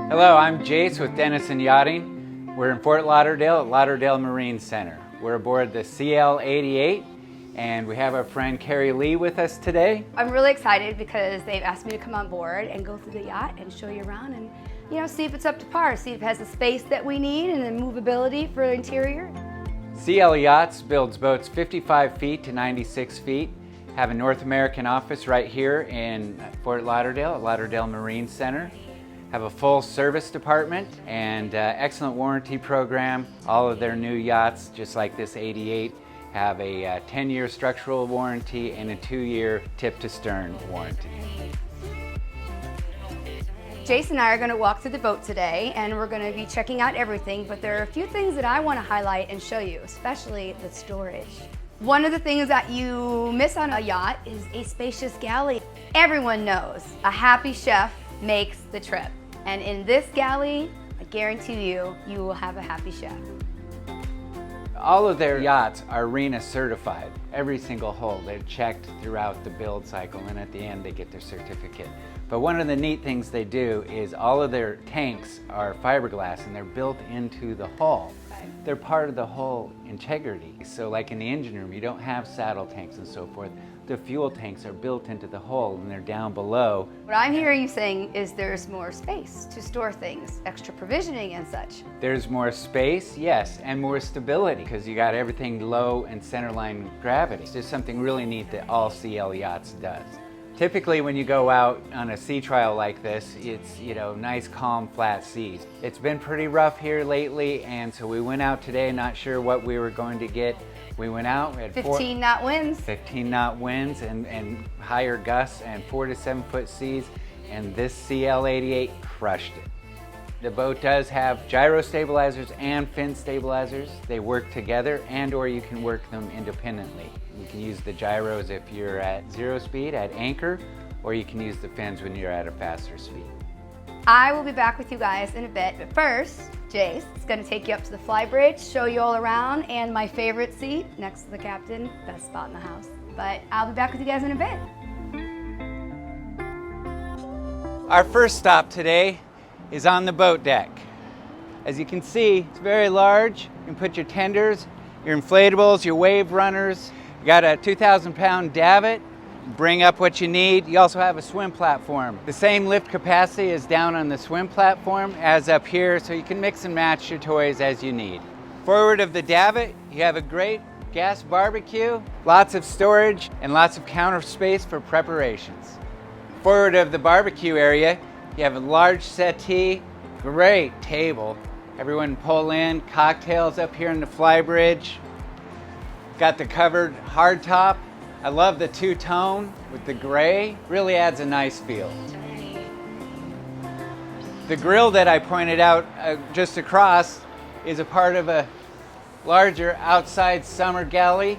Hello, I'm Jace with Dennison Yachting. We're in Fort Lauderdale at Lauderdale Marine Center. We're aboard the CL88 and we have our friend Carrie Lee with us today. I'm really excited because they've asked me to come on board and go through the yacht and show you around and see if it's up to par, see if it has the space that we need and the movability for the interior. CL Yachts builds boats 55 feet to 96 feet. Have a North American office right here in Fort Lauderdale at Lauderdale Marine Center. Have a full service department and excellent warranty program. All of their new yachts, just like this 88, have a 10-year structural warranty and a 2-year tip to stern warranty. Jace and I are going to walk through the boat today and we're going to be checking out everything, but there are a few things that I want to highlight and show you, especially the storage. One of the things that you miss on a yacht is a spacious galley. Everyone knows a happy chef makes the trip. And in this galley, I guarantee you, you will have a happy chef. All of their yachts are RENA certified. Every single hull, they're checked throughout the build cycle, and at the end they get their certificate. But one of the neat things they do is all of their tanks are fiberglass and they're built into the hull. They're part of the hull integrity. So like in the engine room, you don't have saddle tanks and so forth. The fuel tanks are built into the hull and they're down below. What I'm hearing you saying is there's more space to store things, extra provisioning and such. There's more space, yes, and more stability because you got everything low and centerline gravity. There's something really neat that all CL Yachts does. Typically when you go out on a sea trial like this, it's nice calm flat seas. It's been pretty rough here lately, and so we went out today not sure what we were going to get. We went out, we had 15 knot winds. 15 knot winds and higher gusts and 4 to 7 foot seas, and this CL88 crushed it. The boat does have gyro stabilizers and fin stabilizers. They work together, and or you can work them independently. You can use the gyros if you're at 0 speed at anchor, or you can use the fins when you're at a faster speed. I will be back with you guys in a bit, but first, Jace is going to take you up to the fly bridge, show you all around, and my favorite seat next to the captain, best spot in the house. But I'll be back with you guys in a bit. Our first stop today is on the boat deck. As you can see, it's very large. You can put your tenders, your inflatables, your wave runners. You got a 2,000-pound davit. Bring up what you need. You also have a swim platform. The same lift capacity is down on the swim platform as up here, so you can mix and match your toys as you need. Forward of the davit, you have a great gas barbecue, lots of storage, and lots of counter space for preparations. Forward of the barbecue area, you have a large settee, great table. Everyone pull in, cocktails up here in the fly bridge. Got the covered hardtop. I love the two-tone with the gray, really adds a nice feel. The grill that I pointed out just across is a part of a larger outside summer galley.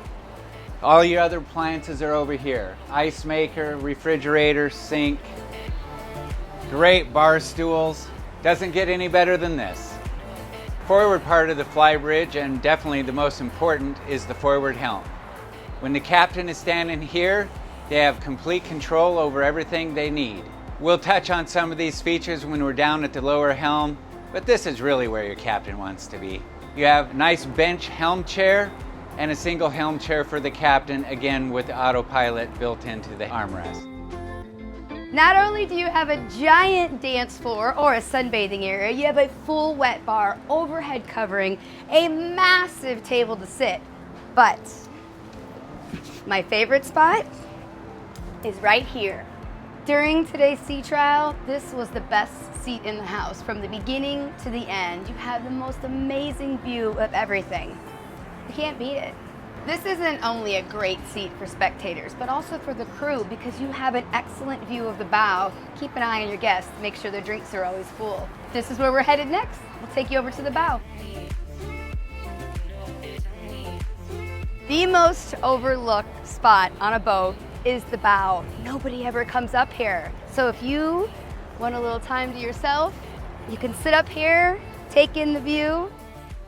All your other appliances are over here. Ice maker, refrigerator, sink, great bar stools. Doesn't get any better than this. Forward part of the fly bridge, and definitely the most important, is the forward helm. When the captain is standing here, they have complete control over everything they need. We'll touch on some of these features when we're down at the lower helm, but this is really where your captain wants to be. You have a nice bench helm chair and a single helm chair for the captain, again with the autopilot built into the armrest. Not only do you have a giant dance floor or a sunbathing area, you have a full wet bar, overhead covering, a massive table to sit, but my favorite spot is right here. During today's sea trial, this was the best seat in the house. From the beginning to the end, you have the most amazing view of everything. You can't beat it. This isn't only a great seat for spectators, but also for the crew because you have an excellent view of the bow. Keep an eye on your guests, make sure their drinks are always full. This is where we're headed next. We'll take you over to the bow. The most overlooked spot on a boat is the bow. Nobody ever comes up here. So if you want a little time to yourself, you can sit up here, take in the view.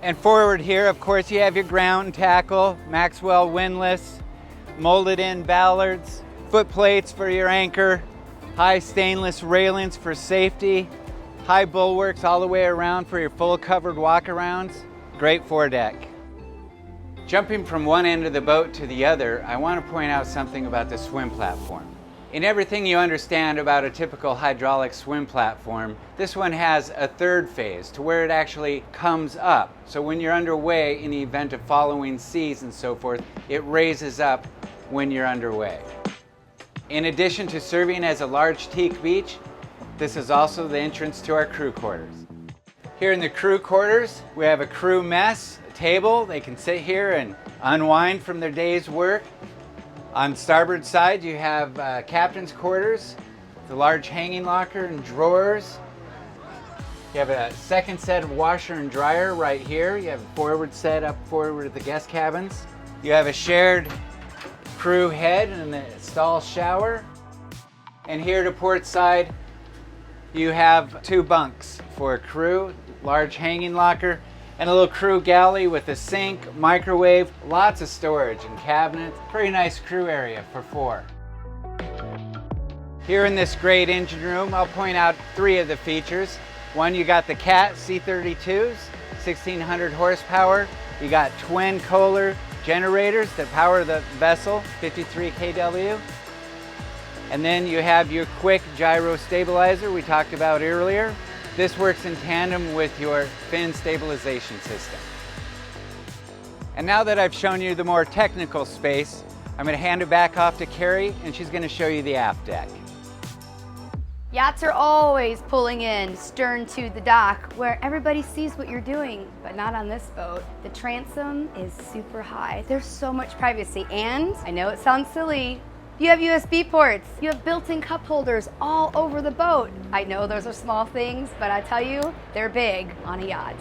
And forward here, of course, you have your ground tackle, Maxwell windlass, molded in ballards, foot plates for your anchor, high stainless railings for safety, High bulwarks all the way around for your full covered walk-arounds. Great foredeck. Jumping from one end of the boat to the other, I want to point out something about the swim platform. In everything you understand about a typical hydraulic swim platform, this one has a third phase to where it actually comes up. So when you're underway, in the event of following seas and so forth, it raises up when you're underway. In addition to serving as a large teak beach, this is also the entrance to our crew quarters. Here in the crew quarters, we have a crew mess, a table. They can sit here and unwind from their day's work. On starboard side, you have captain's quarters, the large hanging locker and drawers. You have a second set of washer and dryer right here. You have a forward set up forward of the guest cabins. You have a shared crew head and a stall shower. And here to port side, you have 2 bunks for crew, large hanging locker, and a little crew galley with a sink, microwave, lots of storage and cabinets. Pretty nice crew area for 4. Here in this great engine room, I'll point out 3 of the features. One, you got the Cat C32s, 1600 horsepower. You got twin Kohler generators that power the vessel, 53 kW. And then you have your quick gyro stabilizer we talked about earlier. This works in tandem with your fin stabilization system. And now that I've shown you the more technical space, I'm going to hand it back off to Carrie, and she's going to show you the aft deck. Yachts are always pulling in stern to the dock where everybody sees what you're doing, but not on this boat. The transom is super high. There's so much privacy, and I know it sounds silly, you have USB ports. You have built-in cup holders all over the boat. I know those are small things, but I tell you, they're big on a yacht.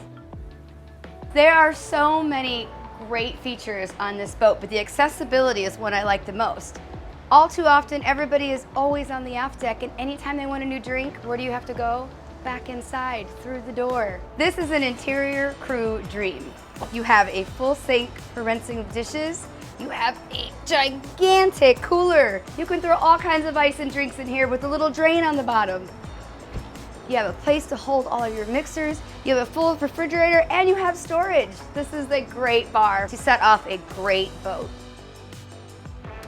There are so many great features on this boat, but the accessibility is what I like the most. All too often, everybody is always on the aft deck, and anytime they want a new drink, where do you have to go? Back inside, through the door. This is an interior crew dream. You have a full sink for rinsing of dishes. You have a gigantic cooler. You can throw all kinds of ice and drinks in here with a little drain on the bottom. You have a place to hold all of your mixers. You have a full refrigerator, and you have storage. This is a great bar to set off a great boat.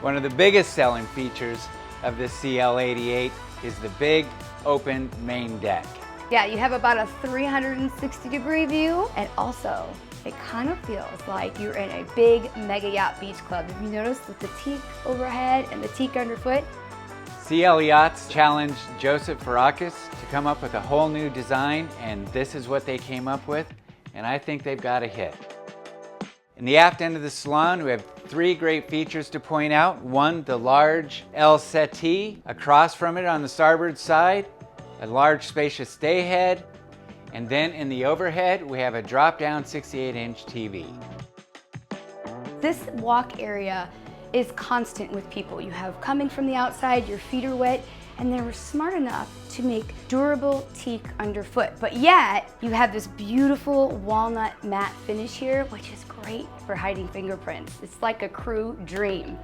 One of the biggest selling features of this CL88 is the big open main deck. Yeah, you have about a 360-degree view, and also it kind of feels like you're in a big mega yacht beach club. Have you noticed with the teak overhead and the teak underfoot? CL Yachts challenged Jozeph Forakis to come up with a whole new design, and this is what they came up with, and I think they've got a hit. In the aft end of the Salon, we have 3 great features to point out. One, the large L settee. Across from it on the starboard side, a large spacious stay head. And then in the overhead, we have a drop-down 68-inch TV. This walk area is constant with people. You have coming from the outside, your feet are wet, and they were smart enough to make durable teak underfoot. But yet, you have this beautiful walnut matte finish here, which is great for hiding fingerprints. It's like a crew dream.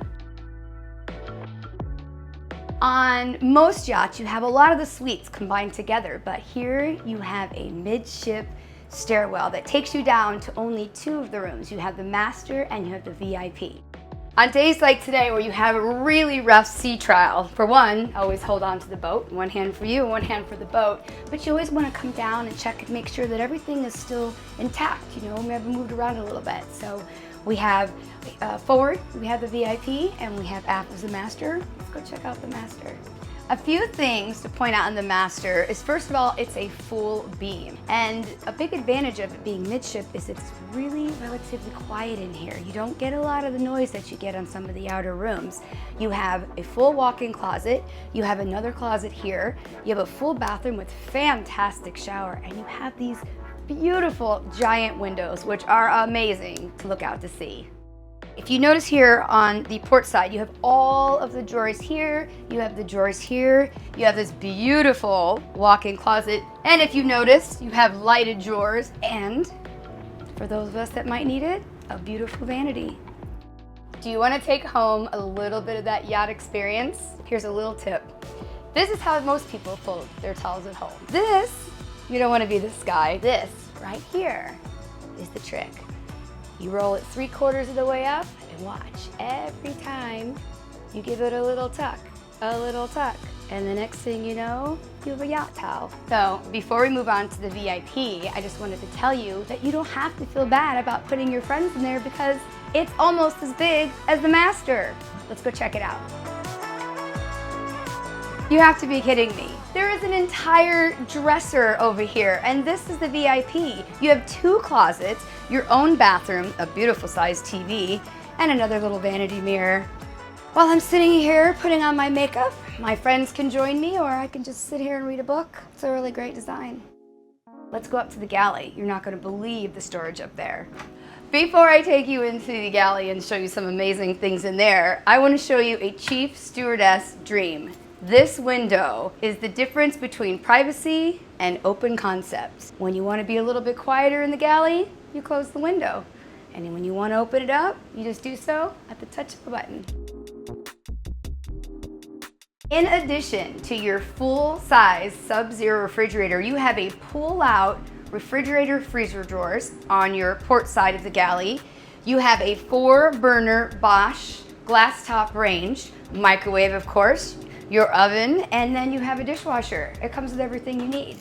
On most yachts, you have a lot of the suites combined together, but here you have a midship stairwell that takes you down to only 2 of the rooms. You have the master and you have the VIP. On days like today where you have a really rough sea trial, for one, always hold on to the boat, one hand for you, one hand for the boat, but you always want to come down and check and make sure that everything is still intact. You know, we haven't moved around a little bit. So we have forward, we have the VIP, and we have aft as the master. Let's go check out the master. A few things to point out on the master is, first of all, it's a full beam. And a big advantage of it being midship is it's really relatively quiet in here. You don't get a lot of the noise that you get on some of the outer rooms. You have a full walk-in closet, you have another closet here, you have a full bathroom with fantastic shower, and you have these beautiful giant windows, which are amazing to look out to sea. If you notice here on the port side, you have all of the drawers here, you have the drawers here, you have this beautiful walk-in closet, and if you notice, you have lighted drawers, and for those of us that might need it, a beautiful vanity. Do you want to take home a little bit of that yacht experience? Here's a little tip. This is how most people fold their towels at home. This You don't want to be this guy. This right here is the trick. You roll it 3/4 of the way up and watch. Every time you give it a little tuck, and the next thing you know, you have a yacht towel. So before we move on to the VIP, I just wanted to tell you that you don't have to feel bad about putting your friends in there because it's almost as big as the master. Let's go check it out. You have to be kidding me. There is an entire dresser over here, and this is the VIP. You have 2 closets, your own bathroom, a beautiful sized TV, and another little vanity mirror. While I'm sitting here putting on my makeup, my friends can join me, or I can just sit here and read a book. It's a really great design. Let's go up to the galley. You're not gonna believe the storage up there. Before I take you into the galley and show you some amazing things in there, I wanna show you a chief stewardess dream. This window is the difference between privacy and open concept. When you want to be a little bit quieter in the galley, you close the window. And when you want to open it up, you just do so at the touch of a button. In addition to your full-size Sub-Zero refrigerator, you have a pull-out refrigerator freezer drawers on your port side of the galley. You have a 4-burner Bosch glass top range, microwave of course, your oven, and then you have a dishwasher. It comes with everything you need.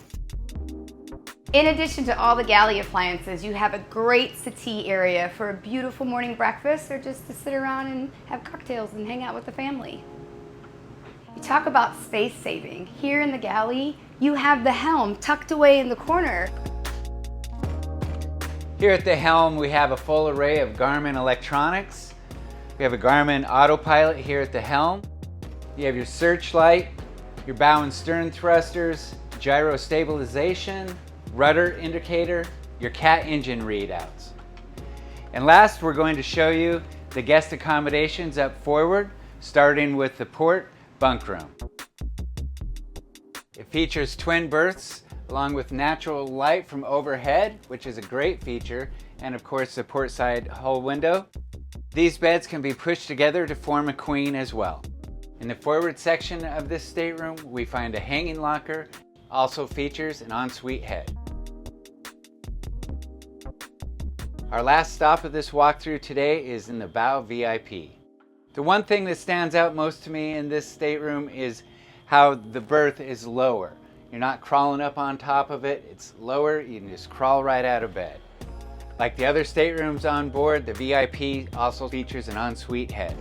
In addition to all the galley appliances, you have a great settee area for a beautiful morning breakfast or just to sit around and have cocktails and hang out with the family. You talk about space saving. Here in the galley, you have the Helm tucked away in the corner. Here at the Helm, we have a full array of Garmin electronics. We have a Garmin autopilot here at the Helm. You have your searchlight, your bow and stern thrusters, gyro stabilization, rudder indicator, your cat engine readouts. And last, we're going to show you the guest accommodations up forward, starting with the port bunk room. It features twin berths along with natural light from overhead, which is a great feature, and of course the port side hull window. These beds can be pushed together to form a queen as well. In the forward section of this stateroom, we find a hanging locker, also features an ensuite head. Our last stop of this walkthrough today is in the bow VIP. The one thing that stands out most to me in this stateroom is how the berth is lower. You're not crawling up on top of it, it's lower, you can just crawl right out of bed. Like the other staterooms on board, the VIP also features an ensuite head.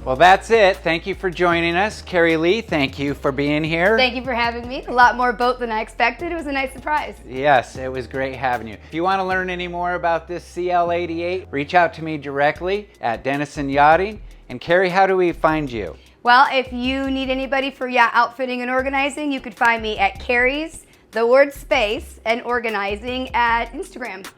Well, that's it. Thank you for joining us. Carrie Lee, thank you for being here. Thank you for having me. A lot more boat than I expected. It was a nice surprise. Yes, it was great having you. If you want to learn any more about this CL88, reach out to me directly at Denison Yachting. And Carrie, how do we find you? Well, if you need anybody for yacht outfitting and organizing, you could find me at Carrie's, the word space, and organizing at Instagram.